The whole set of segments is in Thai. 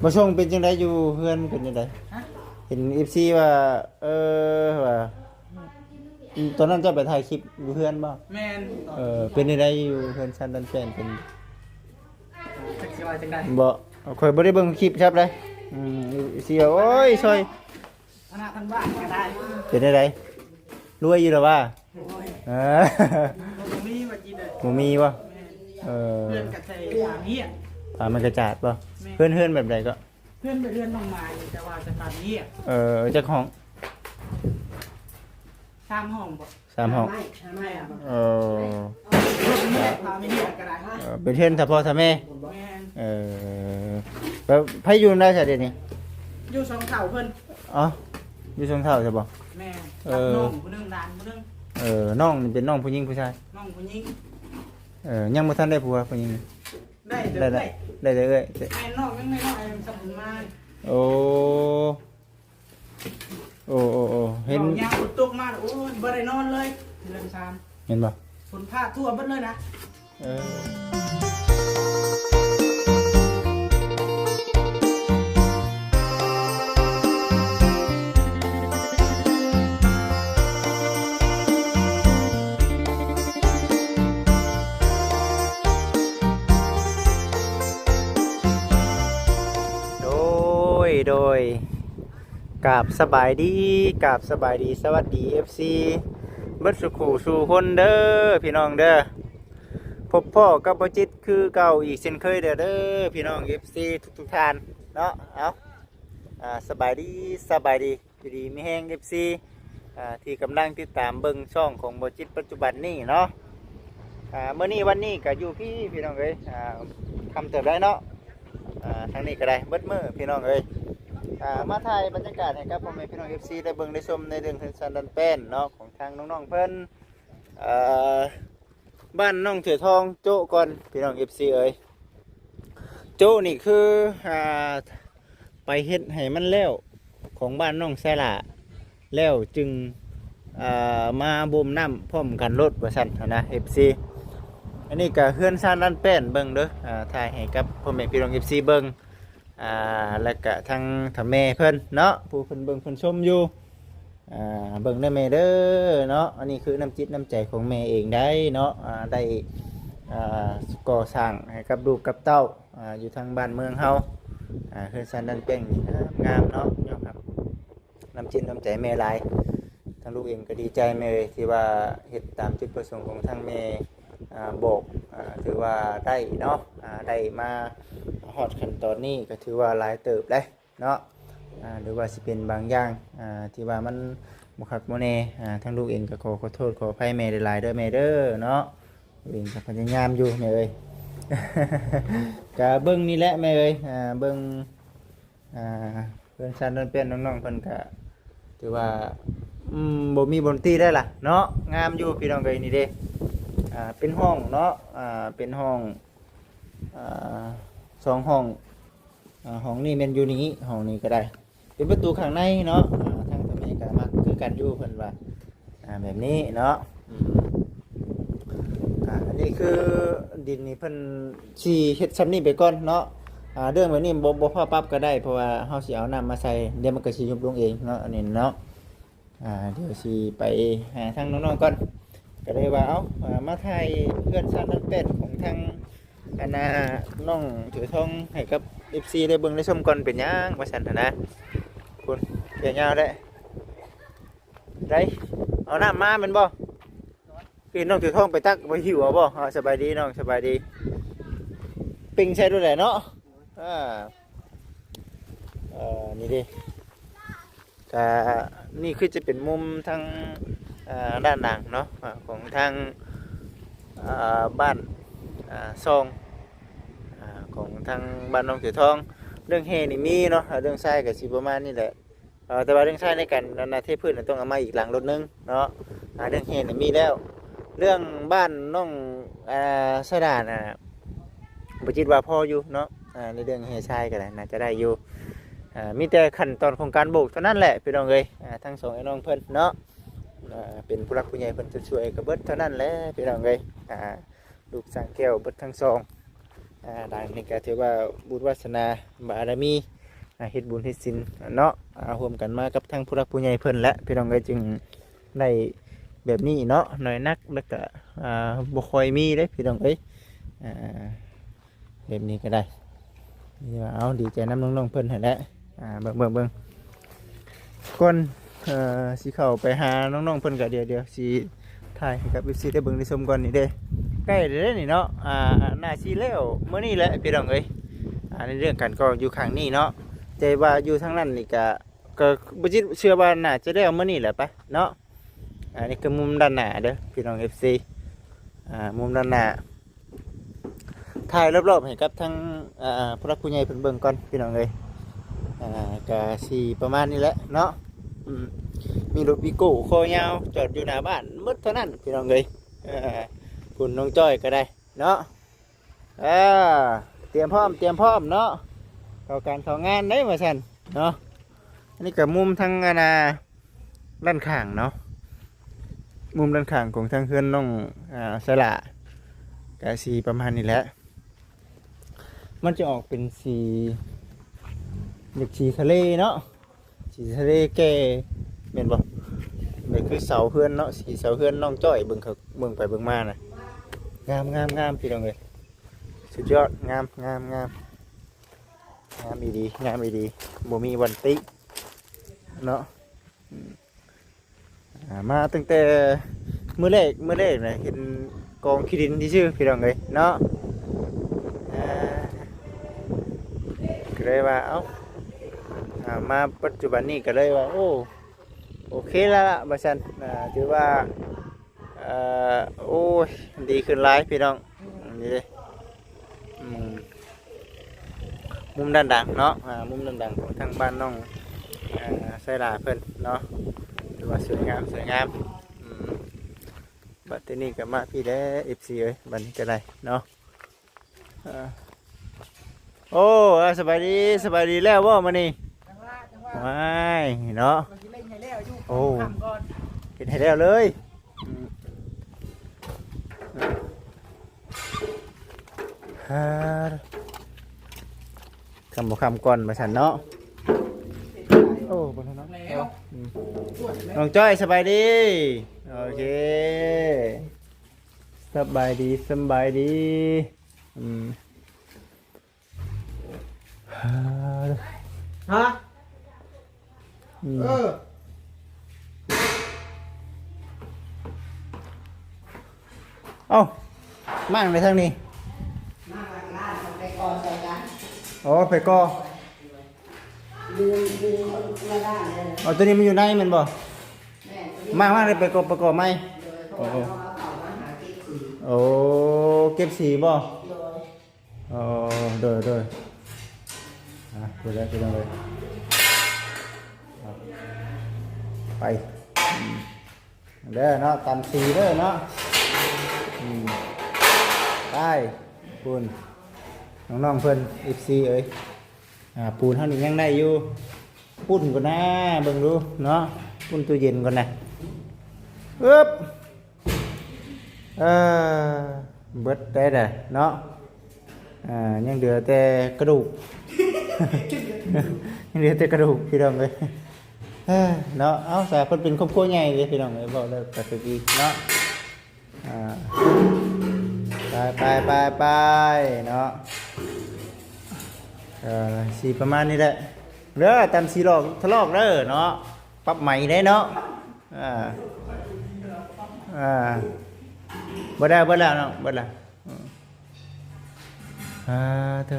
บ่ส่งเป็นจังไดอยู่เฮือนเป็นจังไดเห็น FC ว่าว่าตอนนั้นเจ้าไปถ่ายคลิปอยู่เฮือนบ่แม่น เป็นจังไดอยู่เฮือนซันดันแฟนเป็น จักสิว่าจังได๋บ่ข่อยบ่ได้เบิ่งคลิปครับเลยFC ว่าโอ้ยซอย คณะทั้งบ้านก็ได้ เป็นจังไดรวยอยู่หรอว่า โอ้ย เออ บ่มีว่ากินเลย บ่มีบ่ เพื่อนกับใส่ยามนี้ มันกระจาดบ่เฮือนแบบใดก็ เพื่อนไปเรือนลงมาแต่ว่าจะตามนี้จักห้อง 3ห้องบ่ 3ห้อง ไม่อ่ะ พาไม่เรียกก็ได้ เป็นเฮือนถ้าพ่อถ้าแม่ แม่น แล้วไผอยู่ได้ซะเดี๋ยวนี้ อยู่สองเฒ่าเพิ่น อ๋ออยู่ทรงเท่าใช่บ่ แม่กับน้องผู้นึงหลานผู้นึง น้องนี่เป็นน้องผู้หญิงผู้ชาย น้องผู้หญิง ยังบ่ทันได้ผัวผู้หญิง ได้เด้อ ได้เอ้ย แม่น้องยังไม่น้อยสมุนมา โอ้เห็น ยางฝนตกมาโอ้ยบ่ได้นอนเลยเดือน3 เห็นบ่ ฝนพาทั่วเบิดเลยนะ โดยกราบสบายดีสวัสดี FC เบิดสุขสู่คนเด้อพี่น้องเด้อพบพ่อกับบ่จิตคือเก่าอีกเช่นเคยเด้อพี่น้อง FC ทุกท่านเนาะเอาสบายดีอยู่ดีมีแห้ง FC ที่กำลังติดตามเบิ่งช่องของบ่จิตปัจจุบันนี้เนาะเมื่อนี้วันนี้ก็อยู่พี่น้องเอ้ยคำเติบได้เนาะทางนี้ก็ได้เบิดมือพี่น้องเอ้ยมาถ่ายบรรยากาศให้กับพ่อแม่พี่น้อง FC ได้เบิ่งได้ชมในเรื่องซันดันแป้นเนาะของทางน้องๆเพิ่นบ้านน้องเถือทองโจ้ก่อนพี่น้อง FC เอ้ยโจ้นี่คือไปเฮ็ดให้มันแล้วของบ้านน้องแซล่าแล้วจึงมาบ่มน้ำพร้อมกันรถว่าซั่นนะ FC อันนี้ก็เฮือนซันดันแป้นเบิ่งเด้อถ่ายให้กับพ่อแม่พี่น้อง FC เบิ่งแล้วก็ทางทำแม่เพิ่นเนาะผู้เพิ่นเบิ่งเพิ่นชมอยู่เบิ่งได้แม่เด้อเนาะอันนี้คือน้ำจิตน้ำใจของแม่เองได้เนาะได้ก่อสร้างให้กับลูกกับเต้าอยู่ทางบ้านเมืองเฮาคือซันดันแป้งงามเนาะยอมรับน้ำจิตน้ำใจแม่หลายทางลูกเองก็ดีใจแม่ที่ว่าเฮ็ดตามจุดประสงค์ของทางแม่บอกถือว่าได้เนาะได้มาฮอดขั้นตอนนี้ก็ถือว่าหลายเติบได้เนาะหรือว่าสิเป็นบางอย่างที่ว่ามันบ่คักบ่แน่ทางลูกเองก็ขอโทษขออภัยแม่หลายๆเด้อแม่เด้อเนาะเองก็พยายามอยู่แม่เอ้ย ก็เบิ่งนี่แหละแม่เอ้ยเบิ่งเพิ่นซันเพิ่นน้องๆเพิ่นก็ถือว่าบ่มีบนตีได้ล่ะเนาะงามอยู่พี่น้องเอ้ยนี่เด้เป็นห้องเนาะเป็นห้อง2ห้องห้องนี้แม่นอยู่นี้ห้องนี้ก็ได้เป็นประตูข้างในเนาะทางทำให้ก็มักคือกันอยู่เพิ่นว่าแบบนี้เนาะอันนี้คือดินนี่เพิ่นสิเฮ็ดซ้ำนี้ไปก่อนเนาะเรื่องแบบนี้บ่พอปรับก็ได้เพราะว่าเฮาสิเอาน้ำมาใส่เดี๋ยวมันก็สิยุบลงเองเนาะอันนี้เนาะเดี๋ยวสิไปหาทางน้องๆก่อนก็เลยว่ามาถ่ายเพื่อนซันดันเป็ดของทางน้องถือทองให้กับ FC ได้เบิ่งได้ชมก่อนเป็นหยังว่าซั่นนะคุณเกี่ยวยาวได้เอาน้ำมาแม่นบ่พี่น้องถือทองไปตักไปหิวเอาบ่สบายดีน้องสบายดีปิงใช้ด้วยแหละเนาะนี่ดินี่คือจะเป็นมุมทางด้านหลังเนาะของทางบ้านซองของทางบ้านน้องเสือทองเรื่องเฮนี่มีเนาะเรื่องทรายกับสิประมาณนี่แหละแต่ว่าเรื่องทรายในการนาเทพื้นต้องเอามาอีกหลังรถนึงเนาะเรื่องเฮนี่มีแล้วเรื่องบ้านน้องสะดานบุจิตว่าพออยู่เนาะในเรื่องเฮทรายกันน่าจะได้อยู่มีแต่ขั้นตอนของการโบกเท่านั้นแหละพี่น้องเลยทั้งสองไอ้น้องเพิ่นเนาะเป็นผู้รักผู้ใหญ่เพิ่นช่วยกับเบิดเท่านั้นแหละพี่น้องเลยลูกสังแก้วเบิดทั้งสอง ดังนี่ก็ถือว่าบุญวาสนาบารมีเฮ็ดบุญเฮ็ดศีลเนาะร่วมกันมากับทั้งผู้รักผู้ใหญ่เพิ่นและพี่น้องก็จึงได้แบบนี้เนาะน้อยนักแล้วก็บ่ค่อยมีเด้พี่น้องเอ้ยแบบนี้ก็ได้นี่ว่าเอาดีใจนำน้องๆเพิ่นให้แหละเบิ่งก่อนสิเข้าไปหาน้องๆเพิ่นก็เดี๋ยวสิถ่ายให้กับ FC ได้เบิ่งได้ชมก่อนนี่เด้ใกล้แล้วนี่เนาะน่าสิแล้วมื้อนี้แหละพี่น้องเอ้ยในเรื่องกันก็อยู่ข้างนี้เนาะใจว่าอยู่ทางนั้นนี่ก็บ่จิตเชื่อว่าน่าจะได้เอามื้อนี้แหละปะเนาะนี่คือมุมด้านหน้าเด้อพี่น้อง FC มุมด้านหน้าถ่ายรอบๆให้กับทั้งผู้รักผู้ใหญ่เพิ่นเบิ่งก่อนพี่น้องเอ้ยก็สิประมาณนี้แหละเนาะมีรถวิโก้คอยาวจอดอยู่หน้าบ้านหมดเท่านั้นพี่น้องเอ้ยคุณน้องจ้อยก็ได้เนาะเตรียมพร้อมเนาะเข้างานได้มาสั่นเนาะอันนี้กับมุมทางด้านข้างเนาะมุมด้านข้างของทางเพื่อนน้องสละกะสีประมาณนี้แหละมันจะออกเป็นสีเด็กสีทะเลเนาะสีทะเลแก่เห็นบ่นี่คือเสาเพื่อนเนาะสีเสาเพื่อนน้องจ้อยเบิ่งไปเบิ่งมานะงามพี่น้องเลยสุดยอดงามอีดีบ่มีวันติเนาะมาตั้งแต่มื้อแรกนะเห็นกองขี้ดินที่ชื่อพี่น้องเลยเนาะก็เลยว่ามาปัจจุบันนี้ก็เลยว่าโอเคแล้วล่ะบัดซันถือว่าโอ้ยดีขึ้นหลายพี่น้องนี่เลยมุมด้านดังเนาะมุมด้านดังของทางบ้านน้องไซลาเพิ่นเนาะถือว่าสวยงามบัดนี้ก็มาพี่ได้FCเอ้ยบัดนี้ก็ได้เนาะโอ้สบายดีแล้วบ่มื้อนี้ว้ายเนาะโอ้กินให้แล้วเลยคำก่อนมาฉันเนาะโอ้บนถนนน้องจ้อยสบายดีโอเคสบายดีฮะมั่งในทางนี้ไปกอใส่กันไปกอดึงมาได้เลยตัวนี้มันอยู่ในมันบ่มาเลยไปกอไหมเก็บสีบ่โดยดูแล้วเลยไปเด้อเนาะตำสีเด้อเนาะได้ปูนน้องเพิ่นFCเอ้ยปูนเท่านี้ยังได้อยู่ปุ่นก่อนนะเบิ่งดูเนาะปุ่นตู้เย็นก่อนนะเบิดได้เด้อเนาะยังเหลือแต่กระดูก ยังเหลือแต่กระดูกพี่น้องเลยเนาะเอาสาเพิ่นเป็นครอบครัวใหญ่เลยพี่น้องเลยบอกเลยกระดูกอีกเนาะไปเนาะสีประมาณนี้แหละเด้อตามสีหลอกทะลอกเด้อเนาะปรับใหม่ได้เนาะบ่ได้เนาะบ่ได้เธอ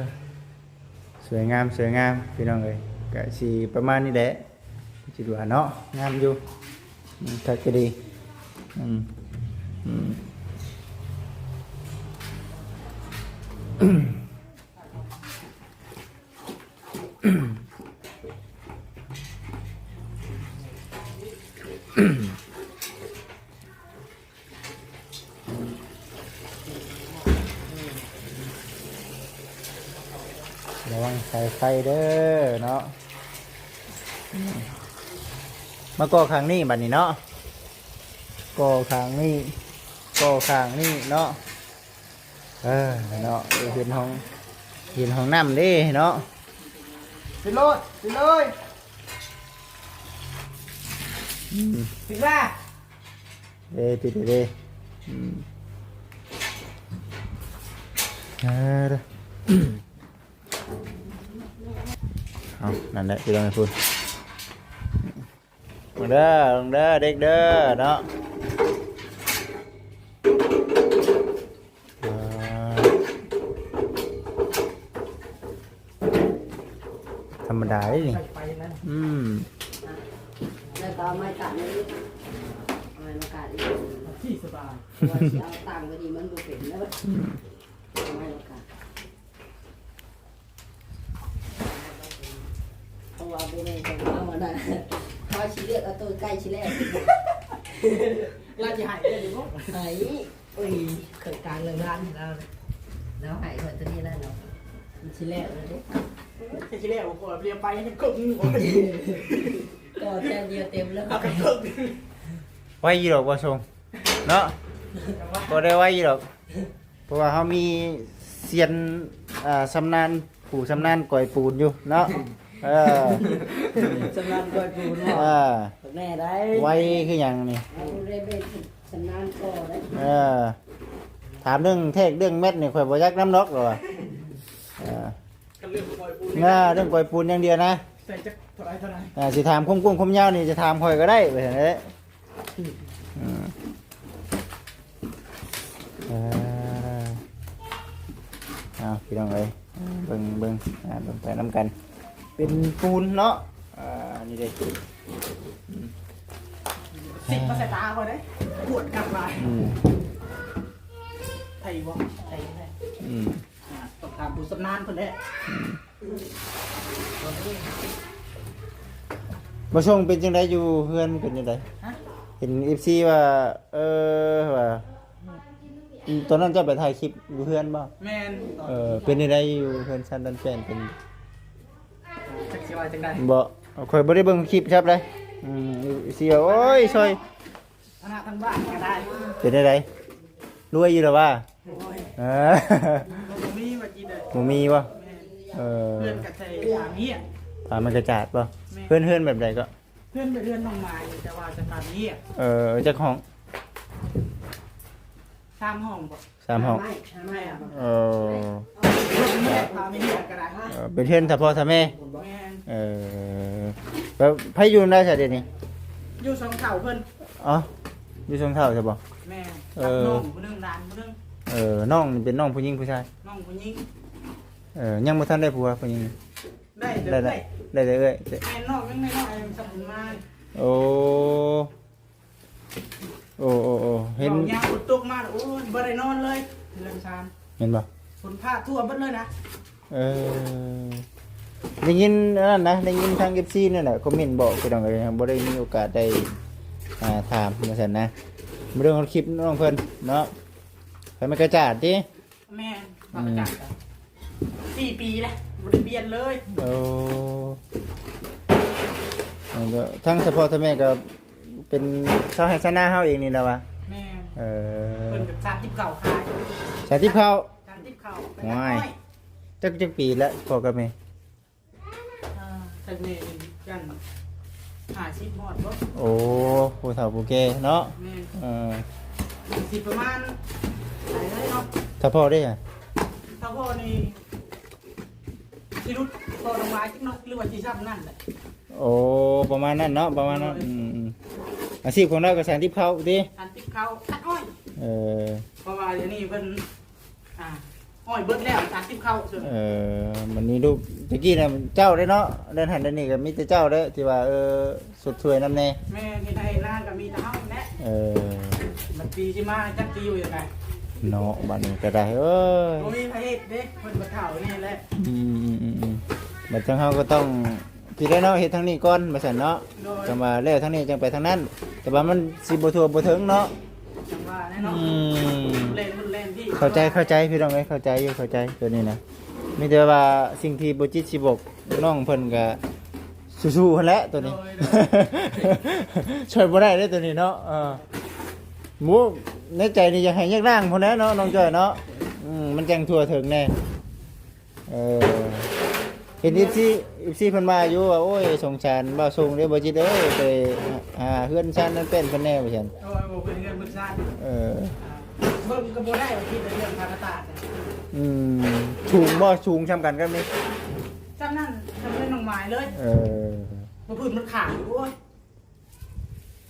สวยงามพี่น้องเลยก็สีประมาณนี้แหละจิตว่าเนาะงามอยู่ถ้าจะดีระวังสายไฟเด้อเนาะมาก่อข้างนี้บัดนี้เนาะก่อข้างนี้เนาะเนาะเห็นห้อง เห็นห้องน้ำเด้เนาะสิโลดสิเลยปิดว่าปิดเลยเอานั่นแหละพี่น้องให้พูดลงเด้อเด็กเด้อเนาะธรรมดาเลยนี่แล้วก็ไม่ตัดเลยไม่มากัดอีกที่สบายเอาตังค์ไปดีมันดูเป็นแล้วไม่มากัดเพราะว่าไปในจังหวะมันน่ะพอชี้เลือกเอาตัวใกล้ชี้แรกเราจะหายไปหรือเปล่าหายอุ้ยเกิดการเรื่องร้านเราแล้วหายคนตัวนี้แล้วเนาะชี้แรกเลยทีแรกผมก็เรียนไปให้กึ่งก็แค่เดียวเต็มแล้ว เอาไปกึ่ง ไว้ยี่ดอกบ่ชงเนาะก็ได้ไว้ยี่ดอกเพราะว่าเขามีเซียนชำนาญผู้ชำนาญก่อยปูนอยู่เนาะชำนาญก่อยปูนเนาะแน่ได้ไว้คืออย่างนี้ได้เป็นชำนาญก่อได้ถามเรื่องเทคเรื่องเม็ดนี่ข่อยบ่ยักน้ำนกหรอเรื่องก่อยปูนเรื่องก่อยปูนอย่างเดียวนะใส่จักเท่าไรสิถามคุ้มๆยาวนี่จะถามข่อยก็ได้ไปเห็นไหมพี่น้องเลยเบิ่งไปน้ำกันเป็นปูนเนาะนี่เด็กสิบมาใส่ตาก่อนเลยปวดกลับมาไทยบ่ไทยได้ต้องตามผู้ชำนาญคนนี้มาชงเป็นจังไดอยู่เพื่อนเป็นจังไดเห็น FC ว่าว่าตอนนั้นจะไปถ่ายคลิปอยู่เพื่อนบ่แม่นเป็นจังไดอยู่เพื่อนซันดันแฟนเป็นจักสิว่าจังได๋บ่ข่อยบ่ได้เบิ่งคลิปครับเลยสิว่าโอ้ยซอยคณะทั้งบ้านก็ได้เป็นจังไดรวยอยู่หรอว่าบ่มีว่ากินเลยบ่มีบ่เพื่อนกับไทยอย่างนี้มันกระจาดป่ะเพื่อนแบบใดก็เพื่อนไปเพื่อนน้องไม้แต่ว่าจะทำนี้จะของ3 ห้องบ่3 ห้องไม่พาไม่เหี้ยก็ได้เป็นเพื่อนถ้าพ่อถ้าแม่แล้วไผอยู่ได้ซะเดี๋ยวนี้อยู่2 เท่าเพิ่นอยู่2 เท่าใช่บ่แม่น้องผู้นึงหลานผู้นึงน้องเป็นน้องผู้หญิงผู้ชายน้องผู้หญิงยังบ่ทันได้ผัวผู้หญิงได้เอ้ยแม่นอกยังไม่นอกสมุนมาโอ้เห็นยางฝนตกมาโอ้ยบ่ได้นอนเลยเรื่องชานเห็นบ่ฝนพาทั่วเบิดเลยนะได้ยินนั่นนะได้ยินทาง FC นั่นแหละคอมเมนต์บอกพี่น้องเลยบ่ได้มีโอกาสได้ถามว่าซั่นนะเรื่องของคลิปน้องเพิ่นเนาะให้มันกระจาดติแม่กระจาด4 ปีแล้วบ่ได้เปลี่ยนเลยทั้งเฉพาะท่านแม่ก็เป็นชาวไร่ชาวนาเฮาเองนี่นะวะแม่เพิ่นกับ30 เก่าขาย30 เก่า30 เก่าว้ายจักปีแล้วพอกับแม่ท่านแม่กัน50 ฮอดบ่โอ้ผู้เฒ่าผู้แก่เนาะแม่สิประมาณไหนเลยเนาะถ้าพ่อได้อ่ะถ้าพ่อนี่สิรุดพอลงมาจักเนาะหรือว่าสิซ้ำนั่นแหละโอ้ประมาณนั้นเนาะประมาณนั้นอาชีพของเราก็30 เข้าติ30 เข้าตัดอ้อยเพราะว่าเดี๋ยวนี้เพิ่นอ้อยเบิดแล้ว30 เข้ามันนี้ลูกตะกี้น่ะเจ้าได้เนาะเดินหันเดินนี่ก็มีแต่เจ้าเด้อที่ว่าสุดสวยนำแน่แม่ที่ให้นางก็มีแต่เฮาแน่มันปีสิมาจักสิอยู่ยังไงเนาะบัดนี้ก็ได้บ่มีไผเฮ็ดเด้เพิ่นบ่เฒ่านี่แหละบัดจังเฮาก็ต้องที่ได้เนาะเฮ็ดทางนี้ก่อนมาสั่นเนาะจังว่าแล้วทางนี้จังไปทางนั้นแต่ว่ามันสิบ่ทั่วบ่ถึงเนาะจังว่าแน่เนาะเล่นที่เข้าใจพี่น้องเอ้ยเข้าใจอยู่เข้าใจตัวนี้นะมีแต่ว่าสิ่งที่บ่จิตสิบกน้องเพิ่นก็สู้ๆหั่นแหละตัวนี้ช่วยบ่ได้เด้ตัวนี้เนาะหมูในใจนี่อยากให้ยักร่างพุ่นแหละเนาะน้องจ้อยเนาะมันจังทั่วถึงแน่ เออเห็นอีซี่เพิ่นมาอยู่ว่าโอ้ยสงสารบ่าวส่งเด้อบ่จิตเด้อไปหาเฮือนชั้นนั้นเป็นเพิ่นแน่ว่าซั่น โอ้ยบ่เป็นเงินเบิ่งซ่าน เออ เบิ่งก็บ่ได้ว่าคิดแต่เรื่องคาราตาด อืมสูงบ่สูงซ้ำกันกับนี่ จำนั่นจำเป็นน้องไม้เลย เออ บ่พื้นมันขาดอยู่โอ้ย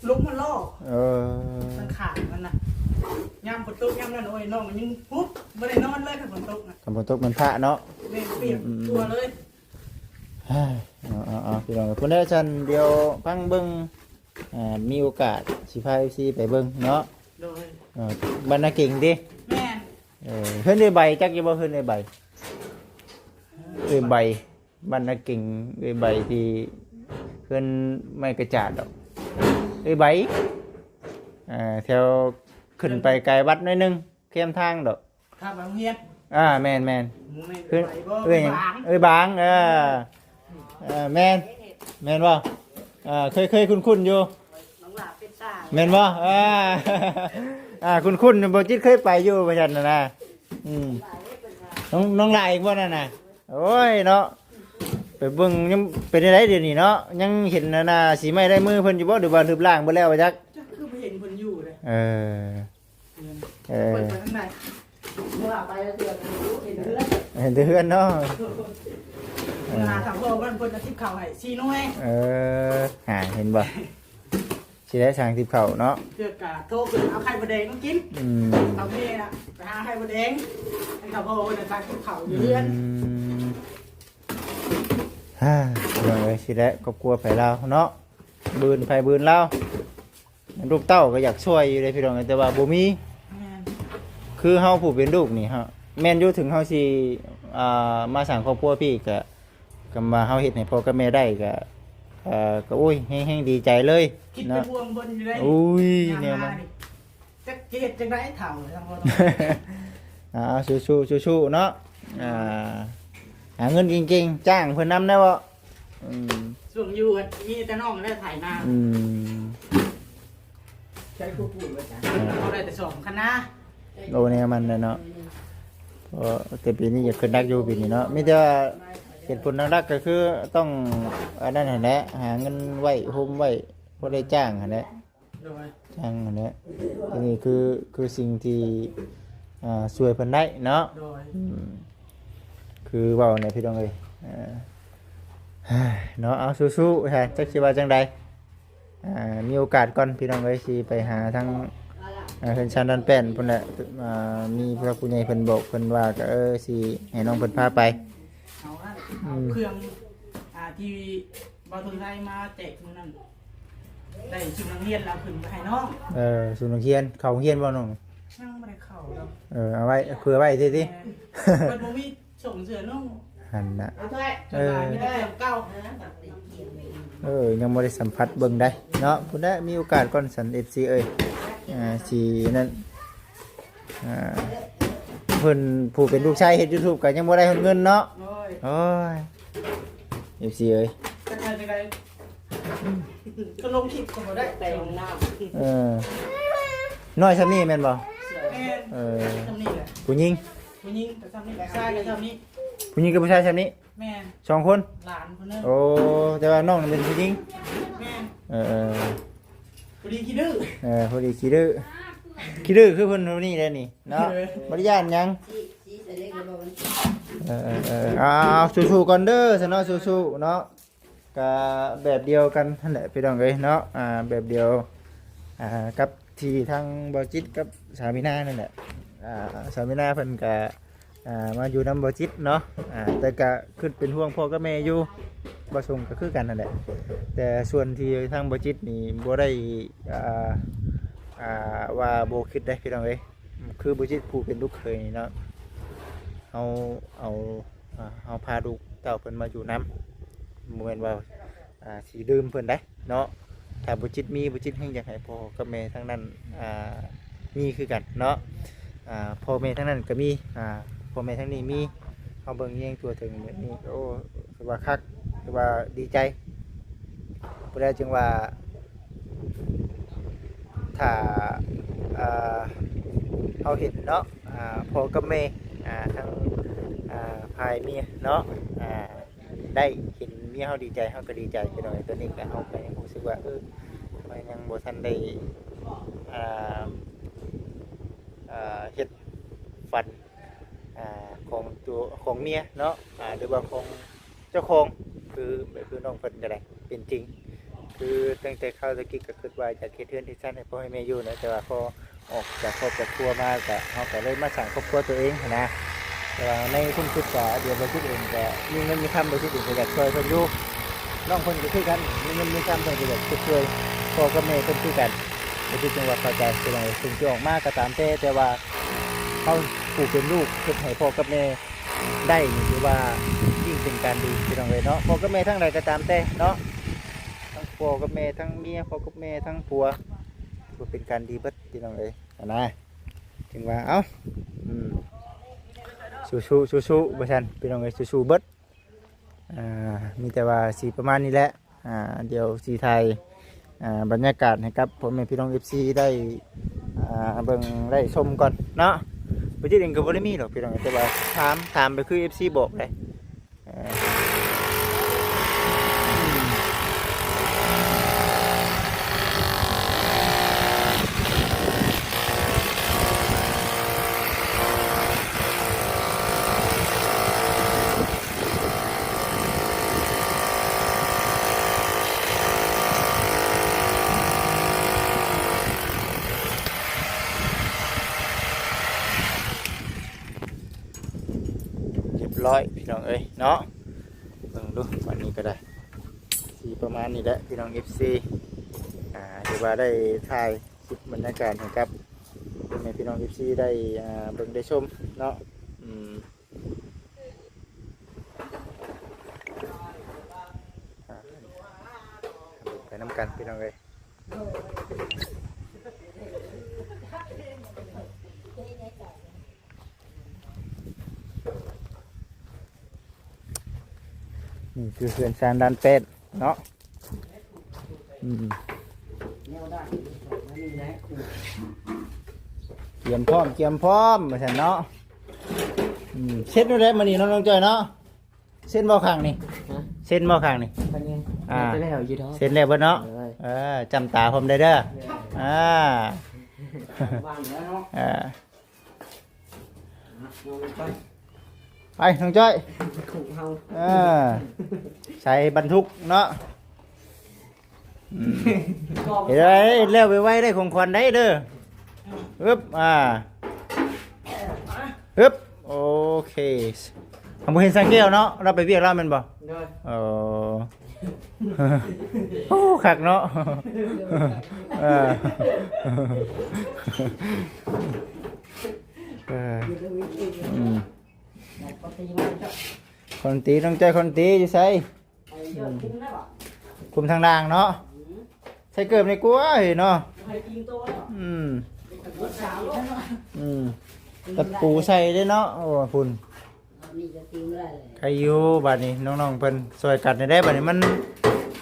ลุกมันล่อ เออ มันขาดมันน่ะยามฝนตกยามนั้นโอ้ยน้องมันยังปุ๊บบ่ได้นอนเลยถ้าฝนตกน่ะ คำฝนตกมันพระเนาะ แม่เปียกตัวเลย เฮ้ยเอาพี่น้องเพิ่นได้ฉันเดียวฟังเบิ่งมีโอกาสสิพา FC ไปเบิ่งเนาะ โดย บรรณาเก่งดิ แม่น เพิ่นได้ใบจักอยู่บ่เพิ่นได้ใบใบบรรณาเก่งใบที่เพิ่นไม่กระจาดดอกใบแถวขึ้นไปไกลวัดหน่อยนึงเข้มทางดอก ถ้าบางเฮียน แม่น หมูแม่น เพิ่น ไปบ่ หยัง บาง บางแม่นบ่เคยคุ้นๆอยู่ น้องหลาเป็นตา แม่นบ่คุ้นๆบ่จิตเคยไปอยู่ว่าซั่นน่ะนะน้องลายอีกบ่นั่นน่ะโอ้ยเนาะไปเบิ่งยังเป็นได้เดี๋ยวนี้เนาะยังเห็นน่ะสีไม้ได้มือเพิ่นอยู่บ่หรือว่ารูปร่างบ่แล้วว่าจัก จะคือไปเห็นคนอยู่เลย เออ เปิดไปข้างใน เมื่อไปแล้วเดือนเห็นเพื่อน เห็นแต่เพื่อนเนาะ หาทางพ่อเพิ่นเพิ่นอาทิตย์เข่าให้ซีน้อย เห็นบ่สิได้ทางทิพย์เขาเนาะ เพื่อกะโทรขึ้นเอาไข่บดแดงมากิน อืม เอาแม่น่ะไปหาไข่บดแดงให้กับพ่อเพิ่นทางทิพย์เข่าอยู่เรือน เรื่องเลยสิได้ครอบครัวไผลาวเนาะบืนไผบืนลาวลูกเต้าก็อยากช่วยอยู่เลยพี่น้องแต่ว่าบ่มี แม่น คือเฮาผู้เป็นลูกนี่ฮะแม่นอยู่ถึงเฮาสิมาสร้างครอบครัวพี่ก็มาเฮาเฮ็ดให้พ่อกับแม่ได้ก็โอ้ยแฮงๆดีใจเลย คิดไป เนาะ พวงเพิ่นอยู่ได้ อุ้ย งา เนี่ย น มั มาน นี่จักเฮ็ดจังได๋เฒ่าเลยทางพ่อ สู้ๆเนาะหาเงินเก่งๆจ้างเพิ่นนำได้บ่อืม ส่วนอยู่มีแต่น้องได้ถ่ายนา อืม ใช้ผู้พูดว่าจ้ะ เขาได้แต่สองคณะ โอ้เนี่ยมันน่ะเนาะเพราะแต่ปีนี้อยากขึ้นนักอยู่ปีนี้เนาะมีแต่ว่าเหตุผลนักๆก็คือต้องอันนั้นหั่นแหละหาเงินไว้โฮมไว้บ่ได้จ้างหั่นแหละ โดย จ้างหั่นแหละทีนี้คือสิ่งที่ช่วยเพิ่นได้เนาะ โดย คือเว้าเนี่ยพี่น้องเอ้ยเนาะเอาสู้ๆฮะจักสิว่าจังใดมีโอกาสก่อนพี่น้องเอ้ยสิไปหาทางเพิ่นชันดันแป้นเพิ่นแหละมีพระผู้ใหญ่เพิ่นบอกเพิ่นว่าก็สิให้น้องเพิ่นพาไป เอาเครื่องที่บอลทุนไทยมาแจกมื้อนั้นได้ชุดนักเรียนแล้วขึ้นไปให้น้อง ศูนย์โรงเรียนเข้าโรงเรียนบ่น้อง นั่งไม่ได้เข้าแล้ว เอาไว้เผื่อไว้ซิ เป็นบ่มีส่งเสือน้อง หั่นน่ะ เอาถ้วย จนได้มีแต่เครื่องเก่า นะแบบนี้เกี่ยวไม่ ยังบ่ได้สัมผัสเบิ่งได้เนาะพุ่นได้มีโอกาสก่อนสัน FC เอ้ยสินั่นเพิ่นผู้เป็นลูกชายเฮ็ด YouTube ก็ยังบ่ได้เงินเนาะ โอ้ย โอ้ย FC เอ้ย จะใครจะใครก็ลงคลิปก็บ่ได้ แต่ แต่ งหน้า น้อยซำนี้แม่นบ่ แม่ทำนี่แหละ ผู้หญิง ผู้หญิงก็ทำนี่ชายก็ทำนี่ ผู้หญิงกับผู้ชายซำนี้ แม่ สองคน หลานคนนึง โอ้แต่ว่าน้องนั่นเป็นผู้หญิง แม่ เออ พอดีขี้ดื้อ พอดีขี้ดื้อคือเพิ่นผู้นี้แหละนี่เนาะบ่ได้ย่านหยัง ชี้ใส่เล็กแล้วมัน เอาสู้ๆก่อนเด้อซะเนาะสู้ๆเนาะก็แบบเดียวกันนั่นแหละพี่น้องเอ้ยเนาะแบบเดียวกับที่ทางบ่จิตกับสามีนานั่นแหละสามีนาเพิ่นก็มาอยู่นำบ่จิตเนาะแต่ก็ขึ้นเป็นห่วงพ่อกับแม่อยู่บ่ส่งก็คือกันนั่นแหละแต่ส่วนที่ทางบ่จิตนี่บ่ได้ว่าบ่คิดได้พี่น้องเอ้ยคือบ่จิตผู้เป็นลูกเขยนี่เนาะเอาพาลูกเต้าเพิ่นมาอยู่นำบ่แม่นว่าสิดื่มเพิ่นได้เนาะถ้าบ่จิตมีบ่จิตแฮงอยากให้พ่อกับแม่ทั้งนั้นมีคือกันเนาะพ่อแม่ทั้งนั้นก็มีพ่อแม่ทั้งนี้มีเฮาเบิ่งแยงตัวถึงแบบนี้โอ้คือว่าคักคือว่าดีใจบ่ได้จึงว่าถ้าเฮาเห็นเนาะพ่อกับแม่ทั้ง พายเมียเนาะได้เห็นเมียเฮาดีใจเฮาก็ดีใจพี่น้องตัวนี้ก็เฮาก็ยังรู้สึกว่ามันยังบ่ทันได้เฮ็ดฝันของตัวของเมียเนาะหรือว่าของเจ้าของคือน้องเพิ่นก็ได้เป็นจริงคือตั้งแต่เข้าตะกี้ก็คิดว่าจะเฮ็ดเรือนที่ซั่นให้พ่อให้แม่อยู่นะแต่ว่าพอออกจากครอบครัวมาก็เฮาก็เลยมาสร้างครอบครัวตัวเองนะแต่ว่าในคุณคิดก็เดี๋ยวบ่คิดเองก็มีเงินมีคำบ่คิดเองก็อยากช่วยเพิ่นอยู่น้องเพิ่นก็คือกันมีเงินมีคำเพิ่นก็อยากช่วยพ่อกับแม่เพิ่นคือกันบ่คิดจังว่าเข้าใจคือว่าถึงจะออกมาก็ตามแต่ว่าเขาผู้เป็นลูกเฮ็ดให้พ่อกับแม่ได้นี่ถือว่ายิ่งเป็นการดีพี่น้องเอ้ยเนาะพ่อกับแม่ทั้งใดก็ตามแต่เนาะทั้งพ่อกับแม่ทั้งเมียพ่อกับแม่ทั้งผัวก็เป็นการดีเบิดพี่น้องเอ้ยนะถึงว่าเอ้าสู้บ่ซั่นพี่น้องเอ้ยสู้เบิดมีแต่ว่าสิประมาณนี้แหละเดี๋ยวสิถ่ายบรรยากาศให้กับพ่อแม่พี่น้อง FC ได้เบิ่งได้ชมก่อนเนาะบ่จริงก็บ่ได้มีหรอกพี่น้องแต่ว่าถามไปคือ FC บอกเลยร้อยพี่น้องเอ้ยเนาะเบิ่งดูวันนี้ก็ได้สีประมาณนี้แหละพี่น้อง FC เดี๋ยวว่าได้ถ่ายคลิปบรรยากาศให้กับพี่น้อง FC ได้เบิ่งได้ชมเนาะไปน้ำกันพี่น้องเอ้ยนี่คือเขื่อนซานดานเป็ดเนาะเกียมพร้อมมาฉันเนาะเส้นอะไรมานี่น้องจอยเนาะเส้นบ่อข้างนี่เส้นบ่อข้างนี่เส้นแล้วเบิดเนาะจำตาผมได้เด้อไปน้องจ้อยใส่บรรทุกเนาะเห็นไหมเลี้ยวไปไว้ได้ของควันได้เด้อฮึบฮึบโอเคผมเห็นสังเกตเนาะเราไปเวียกแล้วมันบ่โอ้ขักเนาะคนตีต้องใจคนตีอยู่ใส่คุมทางด่างเนาะใส่เกิบในกัวเห็นเนาะตะปูใส่ได้เนาะโอ้ฝุ่นใครอยู่บัดนี้น้องๆเพิ่นซอยกัดได้บัดนี้มัน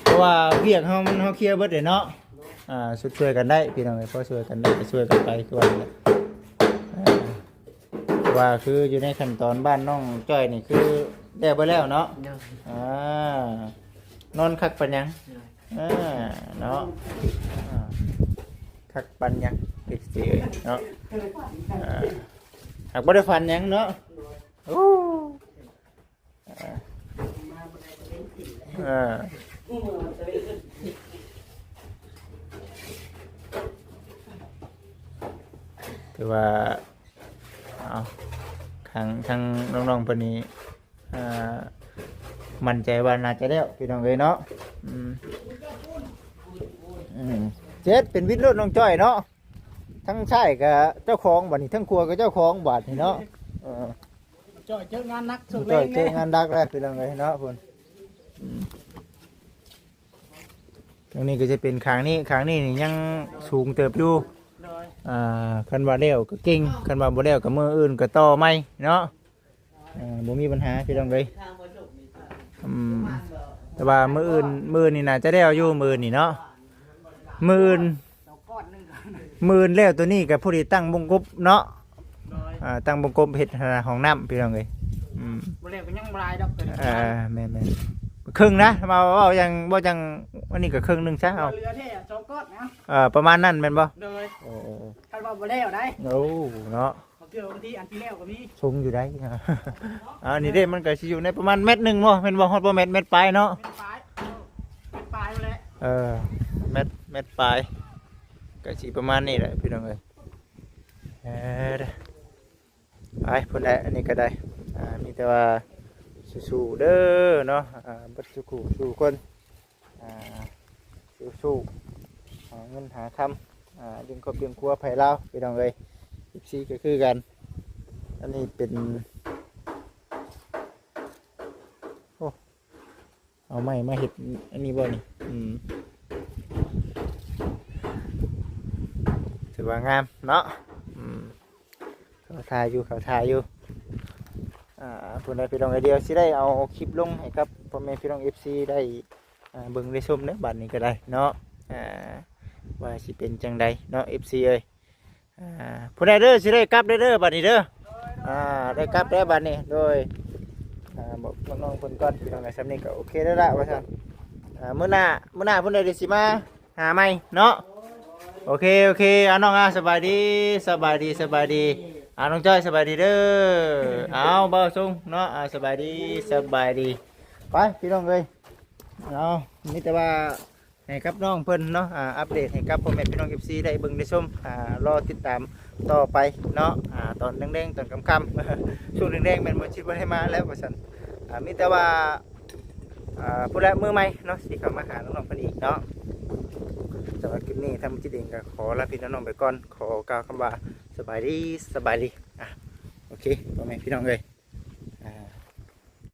เพราะว่าเวียกเฮามันเฮาเคลียร์เบิดเลยเนาะช่วยกันได้พี่น้องพอช่วยกันได้ช่วยกันไปตัวนี้ว่าคืออยู่ในขั้นตอนบ้านน้องจ้อยนี่คือได้ไปแล้วเนาะนอนคักปันยังเนาะคักปันยังติดเสียเนาะหากบ่ได้ฟันยังเนาะถือว่าทางน้องๆปนี้มั่นใจว่าน่าจะแล้วพี่น้องเลยเนาะเจ็ดเป็นวิทย์รถน้องจ้อยเนาะทั้งใช่กับเจ้าของบัดนี้ทั้งครัวกับเจ้าของบาดนี่เนาะจ้อยเจองานนักสุดเลย จ้อยเจองานนักแล้วพี่น้องเลยเนาะคุณตรงนี้ก็จะเป็นคางนี้นี่ยังสูงเติบอยู่คันว่าเลี้ยวก็เก่งคันว่าบ่เลี้ยวก็มืออื่นก็ต่อไม่เนาะบ่มีปัญหาพี่น้องเลยแต่ว่ามือนี่น่าจะเลี้ยวอยู่มือนี่เนาะมือแล้วตัวนี้กับผู้ที่ตั้งบงกบเนาะตั้งบงกบเห็ดของน้ำพี่น้องเลย บ่แล้วก็ยังบ่หลายดอกตัวนี้ แม่นครึ่งนะมาเว้ายังบ่จังวันนี้ก็ครึ่งนึงซะเอา เรือแท้สองก้อนนะ ประมาณนั้นแม่นบ่ โดย โอ้ คันว่าบ่แล้วได้ โอ้เนาะ บางทีอันที่แล้วก็มี สูงอยู่ได้ นี่เด้มันก็สิอยู่ในประมาณเม็ดหนึงบ่แม่นบ่ฮอดบ่เม็ดปลายเนาะ เป็นปลายเลย เม็ดปลายก็สิประมาณนี้แหละพี่น้องเอ้ยไปพุ่นแหละอันนี้ก็ได้มีแต่ว่าสู้ๆเด้อเนาะบัดสู้คนสู้หาเงินหาคำดึงครอบดึงครัวไผ่ลาวพี่น้องเอ้ย14ก็คือกันอันนี้เป็นโอ้เอาไม้มาเฮ็ดอันนี้บ่นี่ถือว่างามเนาะเขาทายอยู่ผู้ใดพี่น้องไอเดียวสิได้เอาคลิปลงให้กับพ่อแม่พี่น้อง FC ได้เบิ่งได้ชมเด้อบัดนี้ก็ได้เนาะว่าสิเป็นจังใดเนาะ FC เอ้ยผู้ใดเด้อสิได้กลับเด้อบัดนี้เด้อได้กลับแล้วบัดนี้โดยบอกน้องๆเพิ่นก่อนพี่น้องไอ้สำนี้ก็โอเคแล้วล่ะว่าซั่นมื้อหน้าเพิ่นได้สิมาหาใหม่เนาะโอเคน้องสบายดีน้องจ้อยสบายดีเด้อเบาซุงเนาะสบายดีไปพี่น้องเอ้ยมีแต่ว่าให้กับน้องเพิ่นเนาะอัปเดตให้กับพ่อแม่พี่น้อง FC ได้เบิ่งได้ชมรอติดตามต่อไปเนาะตอนแดงๆตอนค่ำๆช่วงแดงๆแม่นบ่คิดว่าให้มาแล้วว่าซั่นมีแต่ว่าผู้ใดมือใหม่เนาะสิเข้ามาหาน้องๆเพิ่นอีกเนาะสำหรับคลิปนี้ทางจิตเองก็ขอลาพี่น้องไปก่อนขอกล่าวคำว่าสบายดีโอเคพ่อแม่พี่น้องเอ้ย